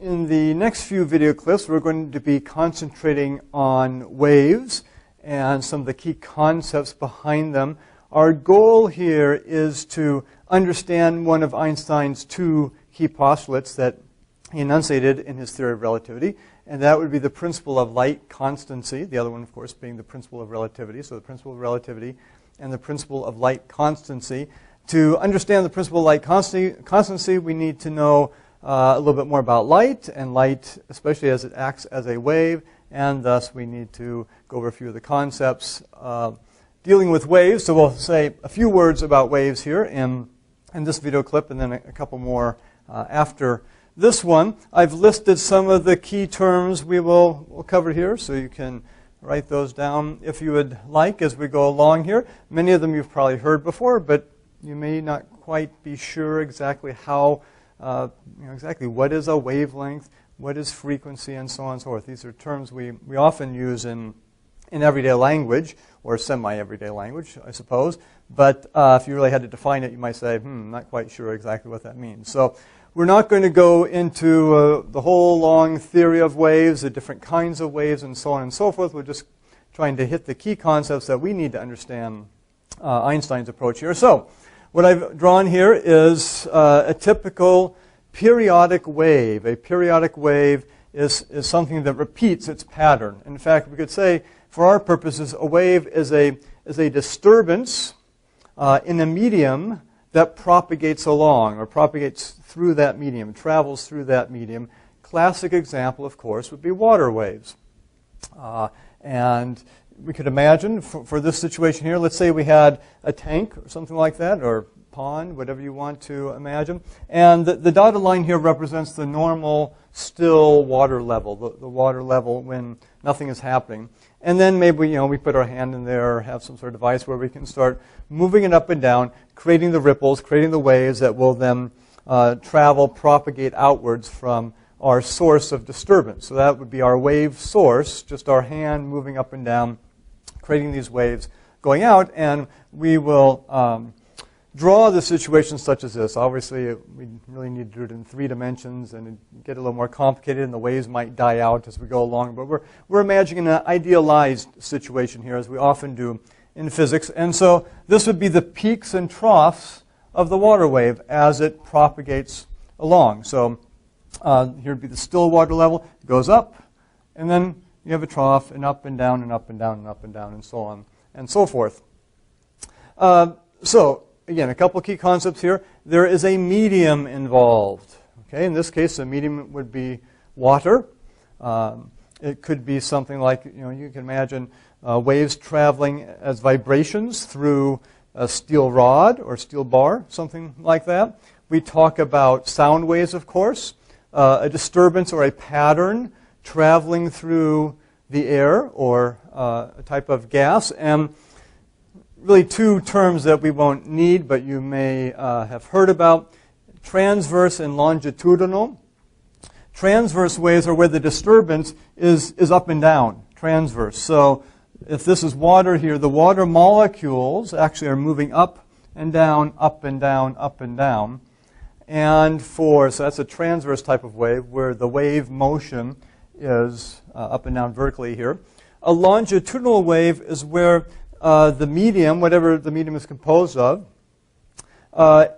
in the next few video clips, we're going to be concentrating on waves and some of the key concepts behind them. Our goal here is to understand one of Einstein's two key postulates that he enunciated in his theory of relativity, and that would be the principle of light constancy, the other one, of course, being the principle of relativity. So the principle of relativity and the principle of light constancy. To understand the principle of light constancy, we need to know a little bit more about light, and light, especially as it acts as a wave, and thus we need to go over a few of the concepts dealing with waves. So we'll say a few words about waves here in this video clip, and then a couple more after this one. I've listed some of the key terms we'll cover here, so you can write those down if you would like as we go along here. Many of them you've probably heard before, but you may not quite be sure exactly how, exactly what is a wavelength, what is frequency, and so on and so forth. These are terms we often use in everyday language, or semi-everyday language, I suppose. But if you really had to define it, you might say, I'm not quite sure exactly what that means. So we're not going to go into the whole long theory of waves, the different kinds of waves, and so on and so forth. We're just trying to hit the key concepts that we need to understand Einstein's approach here. So what I've drawn here is a typical periodic wave. A periodic wave is something that repeats its pattern. In fact, we could say, for our purposes, a wave is a disturbance in a medium that propagates along, or propagates through that medium, travels through that medium. Classic example, of course, would be water waves. And we could imagine, for this situation here, let's say we had a tank or something like that, or pond, whatever you want to imagine. And the dotted line here represents the normal still water level, the water level when nothing is happening. And then maybe we put our hand in there or have some sort of device where we can start moving it up and down, creating the ripples, creating the waves that will then travel, propagate outwards from our source of disturbance. So that would be our wave source, just our hand moving up and down, creating these waves going out, and we will draw the situation such as this. Obviously, we really need to do it in 3 dimensions, and it get a little more complicated, and the waves might die out as we go along. But we're imagining an idealized situation here, as we often do in physics. And so this would be the peaks and troughs of the water wave as it propagates along. So here would be the still water level. It goes up, and then you have a trough, and up and down, and up and down, and up and down, and so on and so forth. So again, a couple key concepts here. There is a medium involved. Okay, in this case, the medium would be water. It could be something like, you can imagine waves traveling as vibrations through a steel rod or steel bar, something like that. We talk about sound waves, of course, a disturbance or a pattern traveling through the air or a type of gas. And really 2 terms that we won't need, but you may have heard about: transverse and longitudinal. Transverse waves are where the disturbance is up and down, transverse. So if this is water here, the water molecules actually are moving up and down, up and down, up and down. And so that's a transverse type of wave, where the wave motion is up and down vertically here. A longitudinal wave is where the medium, whatever the medium is composed of,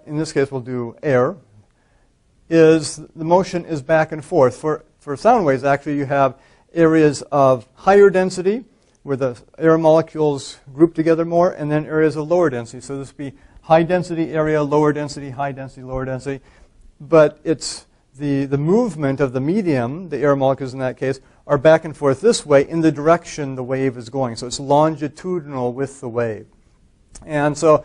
in this case we'll do air, the motion is back and forth. For sound waves, actually, you have areas of higher density, where the air molecules group together more, and then areas of lower density. So this would be high density area, lower density, high density, lower density. But it's the movement of the medium, the air molecules in that case, are back and forth this way in the direction the wave is going. So it's longitudinal with the wave. And so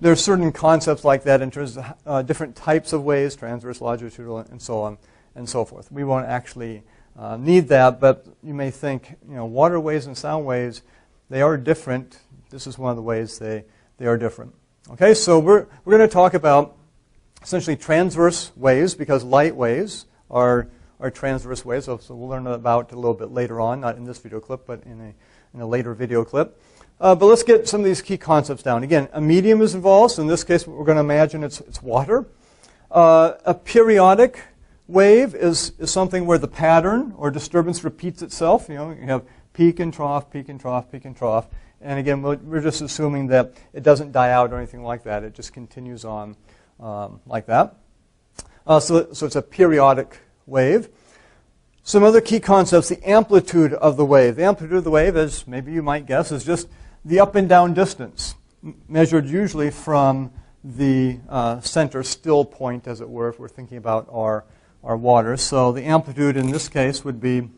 there's certain concepts like that in terms of different types of waves, transverse, longitudinal, and so on and so forth. We won't actually need that, but you may think, water waves and sound waves, they are different. This is one of the ways they are different. Okay, so we're going to talk about essentially transverse waves, because light waves are transverse waves. So we'll learn about it a little bit later on, not in this video clip, but in a later video clip. But let's get some of these key concepts down. Again, a medium is involved. So in this case, we're going to imagine it's water. A periodic wave is something where the pattern or disturbance repeats itself. You have peak and trough, peak and trough, peak and trough. And again, we're just assuming that it doesn't die out or anything like that. It just continues on like that. So it's a periodic wave. Some other key concepts, the amplitude of the wave. The amplitude of the wave, as maybe you might guess, is just the up and down distance, measured usually from the center still point, as it were, if we're thinking about our water. So the amplitude in this case would be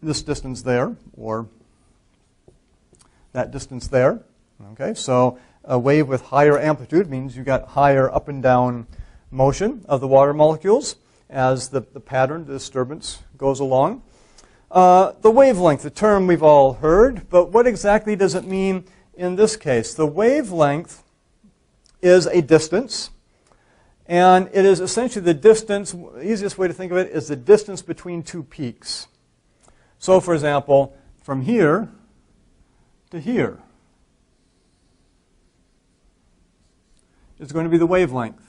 this distance there, or that distance there. Okay, so a wave with higher amplitude means you got higher up and down motion of the water molecules as the pattern, the disturbance goes along. The wavelength, the term we've all heard, but what exactly does it mean in this case? The wavelength is a distance, and it is essentially the distance, the easiest way to think of it is the distance between two peaks. So for example, from here to here is going to be the wavelength.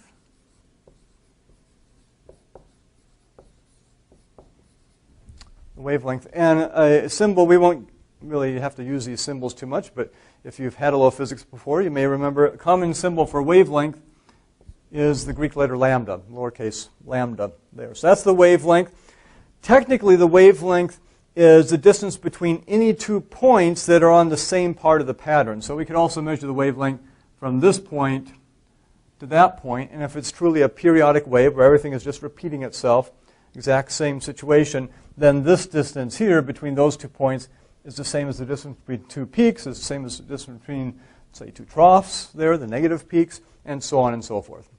Wavelength. And a symbol, we won't really have to use these symbols too much, but if you've had a little physics before, you may remember a common symbol for wavelength is the Greek letter lambda, lowercase lambda there. So that's the wavelength. Technically, the wavelength is the distance between any 2 points that are on the same part of the pattern. So we could also measure the wavelength from this point to that point, and if it's truly a periodic wave where everything is just repeating itself, exact same situation, then this distance here between those 2 points is the same as the distance between 2 peaks, is the same as the distance between, say, 2 troughs there, the negative peaks, and so on and so forth.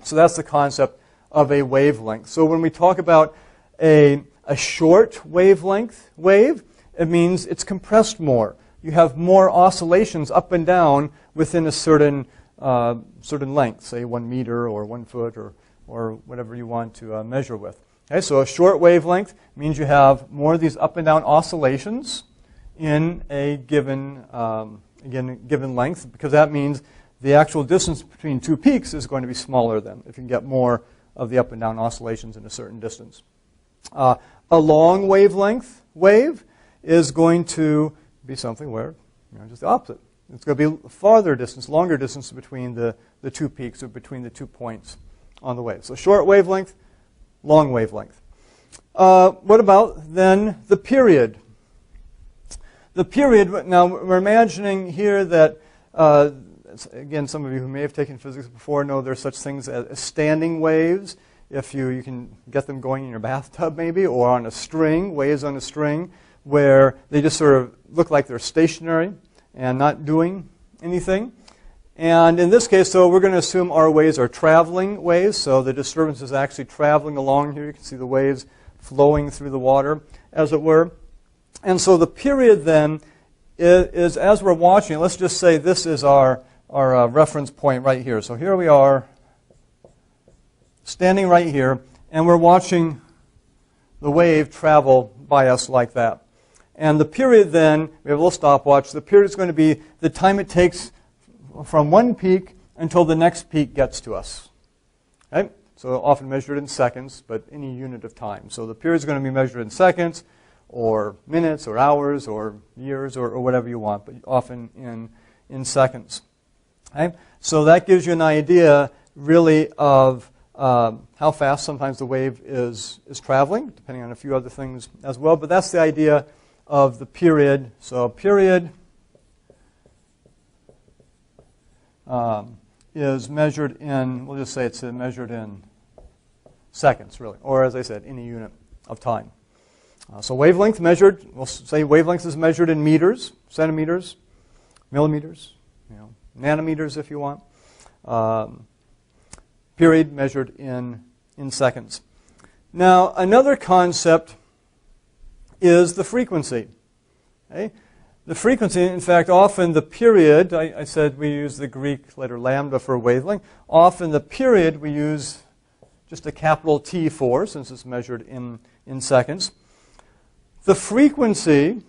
So that's the concept of a wavelength. So when we talk about a short wavelength wave, it means it's compressed more. You have more oscillations up and down within a certain length, say 1 meter or 1 foot or whatever you want to measure with. Okay, so a short wavelength means you have more of these up and down oscillations in a given length, because that means the actual distance between 2 peaks is going to be smaller then, if you can get more of the up and down oscillations in a certain distance. A long wavelength wave is going to be something where, just the opposite. It's going to be farther distance, longer distance between the 2 peaks or between the 2 points on the wave. So short wavelength, long wavelength. What about then the period? The period, now we're imagining here that, again, some of you who may have taken physics before know there's such things as standing waves. If you can get them going in your bathtub maybe, or on a string, waves on a string, where they just sort of look like they're stationary and not doing anything. And in this case, so we're going to assume our waves are traveling waves, so the disturbance is actually traveling along here. You can see the waves flowing through the water, as it were. And so the period then is as we're watching, let's just say this is our reference point right here. So here we are, standing right here, and we're watching the wave travel by us like that. And the period then, we have a little stopwatch, the period is going to be the time it takes from one peak until the next peak gets to us. Okay? So often measured in seconds, but any unit of time. So the period is going to be measured in seconds, or minutes, or hours, or years, or whatever you want, but often in seconds. Okay? So that gives you an idea, really, of how fast sometimes the wave is traveling, depending on a few other things as well. But that's the idea of the period. So period is measured in, we'll just say it's measured in seconds, really, or as I said, any unit of time. So wavelength measured, we'll say wavelength is measured in meters, centimeters, millimeters, nanometers if you want. Period measured in seconds. Now, another concept is the frequency. Okay? The frequency, in fact, often the period, I said we use the Greek letter lambda for wavelength. Often the period we use just a capital T for, since it's measured in seconds. The frequency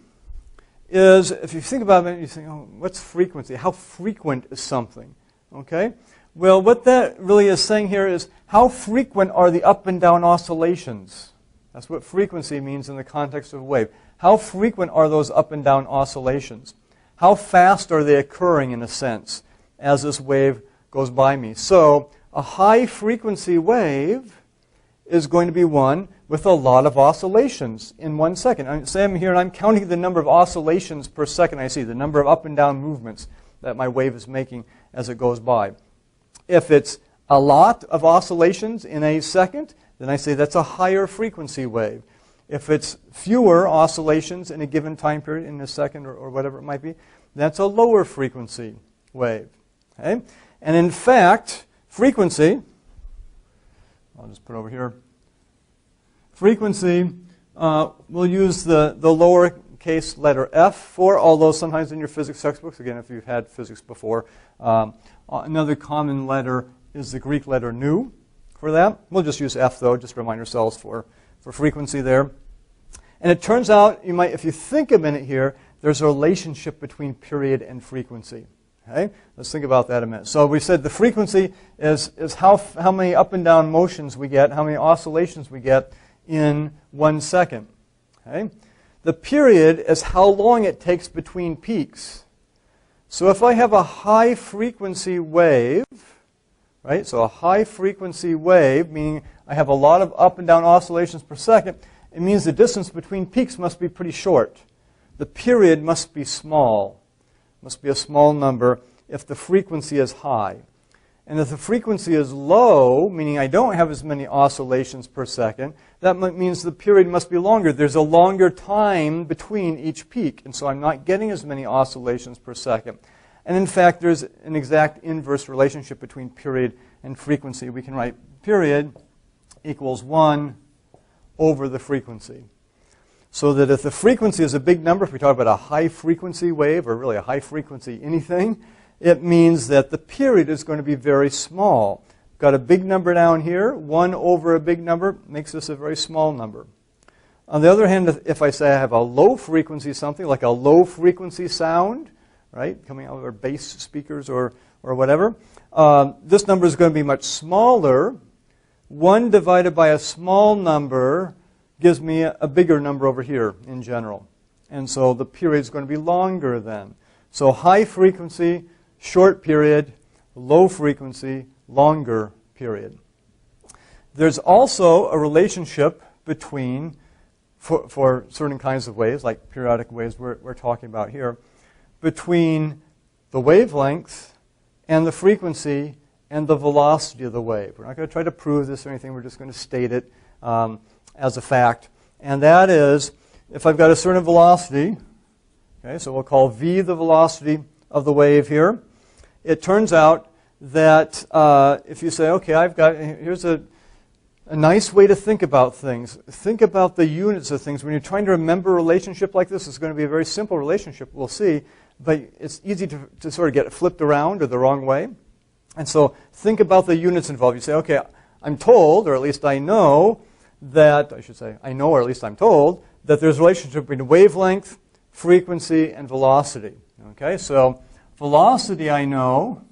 is, if you think about it, you think, oh, what's frequency? How frequent is something? Okay? Well, what that really is saying here is how frequent are the up and down oscillations? That's what frequency means in the context of a wave. How frequent are those up and down oscillations? How fast are they occurring, in a sense, as this wave goes by me? So a high frequency wave is going to be one with a lot of oscillations in 1 second. Say I'm here and I'm counting the number of oscillations per second I see, the number of up and down movements that my wave is making as it goes by. If it's a lot of oscillations in a second, then I say that's a higher frequency wave. If it's fewer oscillations in a given time period, in a second or whatever it might be, that's a lower frequency wave. Okay? And in fact, frequency, I'll just put over here, frequency, we'll use the lowercase letter f for, although sometimes in your physics textbooks, again, if you've had physics before, another common letter is the Greek letter nu for that. We'll just use f, though, just to remind ourselves for frequency there. And it turns out, you might, if you think a minute here, there's a relationship between period and frequency. Okay? Let's think about that a minute. So we said the frequency is how many up and down motions we get, how many oscillations we get in 1 second. Okay? The period is how long it takes between peaks. So if I have a high frequency wave, right? So a high frequency wave, meaning I have a lot of up and down oscillations per second, it means the distance between peaks must be pretty short. The period must be small, must be a small number if the frequency is high. And if the frequency is low, meaning I don't have as many oscillations per second, that means the period must be longer. There's a longer time between each peak, and so I'm not getting as many oscillations per second. And in fact, there's an exact inverse relationship between period and frequency. We can write period equals 1 over the frequency. So that if the frequency is a big number, if we talk about a high frequency wave, or really a high frequency anything, it means that the period is going to be very small. Got a big number down here, 1 over a big number makes this a very small number. On the other hand, if I say I have a low frequency something, like a low frequency sound, right, coming out of our bass speakers or whatever, this number is going to be much smaller. 1 divided by a small number gives me a bigger number over here in general. And so the period is going to be longer then. So high frequency, short period, low frequency, longer period. There's also a relationship between, for certain kinds of waves, like periodic waves we're talking about here, between the wavelength and the frequency and the velocity of the wave. We're not going to try to prove this or anything. We're just going to state it as a fact. And that is, if I've got a certain velocity, okay, so we'll call v the velocity of the wave here. It turns out that if you say, okay, here's a nice way to think about things. Think about the units of things. When you're trying to remember a relationship like this, it's going to be a very simple relationship, we'll see. But it's easy to sort of get it flipped around or the wrong way. And so think about the units involved. You say, okay, I'm told, or at least I know, that, I should say, I know, or at least I'm told, that there's a relationship between wavelength, frequency, and velocity. Okay, so velocity, I know,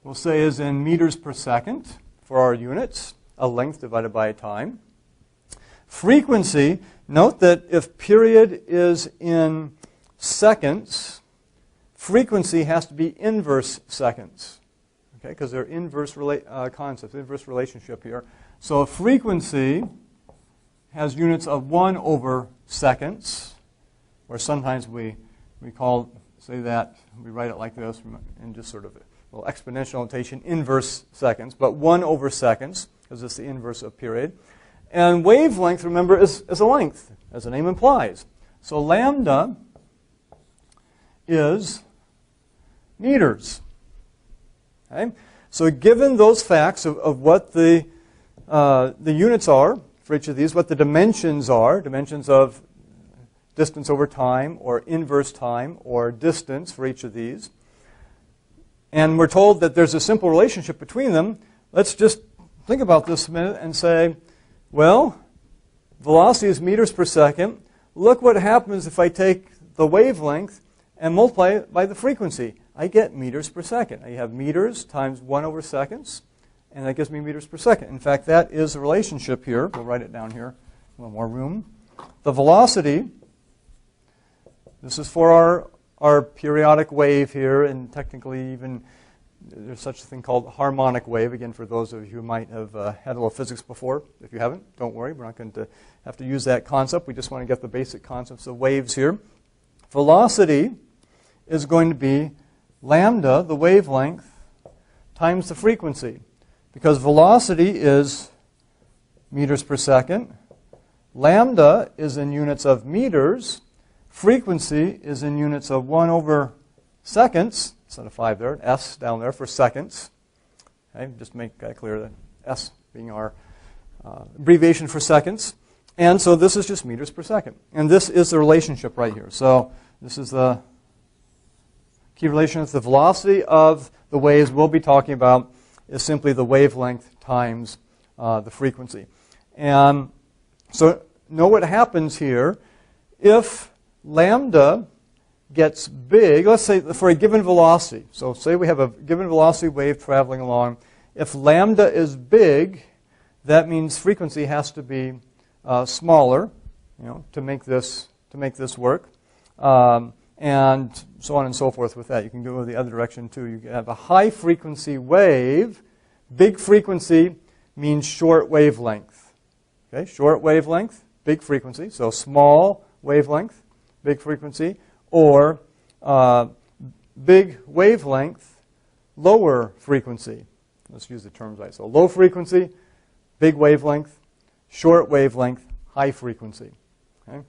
we'll say is in meters per second for our units, a length divided by a time. Frequency, note that if period is in seconds, frequency has to be inverse seconds. Okay, because they're inverse concepts, inverse relationship here. So frequency has units of 1 over seconds, or sometimes we say that, we write it like this in just sort of a little exponential notation, inverse seconds, but 1 over seconds, because it's the inverse of period. And wavelength, remember, is a length, as the name implies. So lambda is meters. Okay? So given those facts of what the units are for each of these, what the dimensions are, dimensions of distance over time, or inverse time, or distance for each of these, and we're told that there's a simple relationship between them, let's just think about this a minute and say, well, velocity is meters per second. Look what happens if I take the wavelength and multiply it by the frequency. I get meters per second. I have meters times 1 over seconds, and that gives me meters per second. In fact, that is a relationship here. We'll write it down here. A little more room. The velocity, this is for our periodic wave here, and technically even there's such a thing called harmonic wave. Again, for those of you who might have had a little physics before. If you haven't, don't worry. We're not going to have to use that concept. We just want to get the basic concepts of waves here. Velocity is going to be lambda, the wavelength, times the frequency. Because velocity is meters per second. Lambda is in units of meters. Frequency is in units of 1 over seconds. Instead of 5 there, S down there for seconds. Okay, just make that clear, that S being our abbreviation for seconds. And so this is just meters per second. And this is the relationship right here. So this is the key relationship. The velocity of the waves we'll be talking about is simply the wavelength times the frequency. And so know what happens here. If lambda gets big, let's say for a given velocity. So say we have a given velocity wave traveling along. If lambda is big, that means frequency has to be smaller, to make this work, and so on and so forth with that. You can go the other direction too. You can have a high frequency wave. Big frequency means short wavelength. Okay, short wavelength, big frequency. So small wavelength, big frequency. Or big wavelength, lower frequency. Let's use the terms right. So low frequency, big wavelength, short wavelength, high frequency. Okay?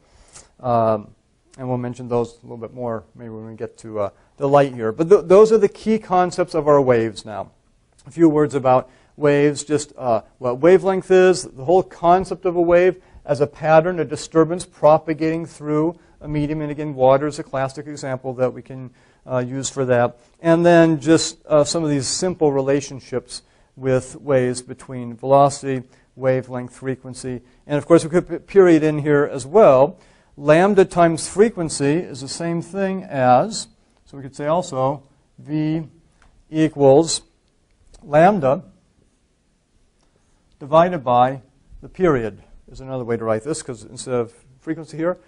And we'll mention those a little bit more maybe when we get to the light here. But those are the key concepts of our waves now. A few words about waves, just what wavelength is, the whole concept of a wave as a pattern, a disturbance propagating through a medium, and again, water is a classic example that we can use for that. And then just some of these simple relationships with waves between velocity, wavelength, frequency. And of course, we could put a period in here as well. Lambda times frequency is the same thing as, so we could say also, V equals lambda divided by the period is another way to write this, because instead of frequency here,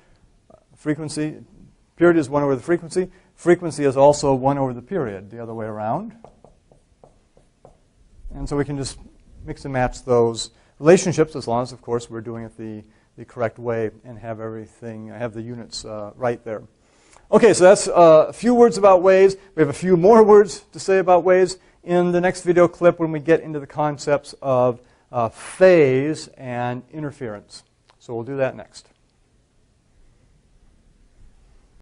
period is 1 over the frequency. Frequency is also 1 over the period, the other way around. And so we can just mix and match those relationships, as long as, of course, we're doing it the correct way and have the units right there. Okay, so that's a few words about waves. We have a few more words to say about waves in the next video clip when we get into the concepts of phase and interference. So we'll do that next.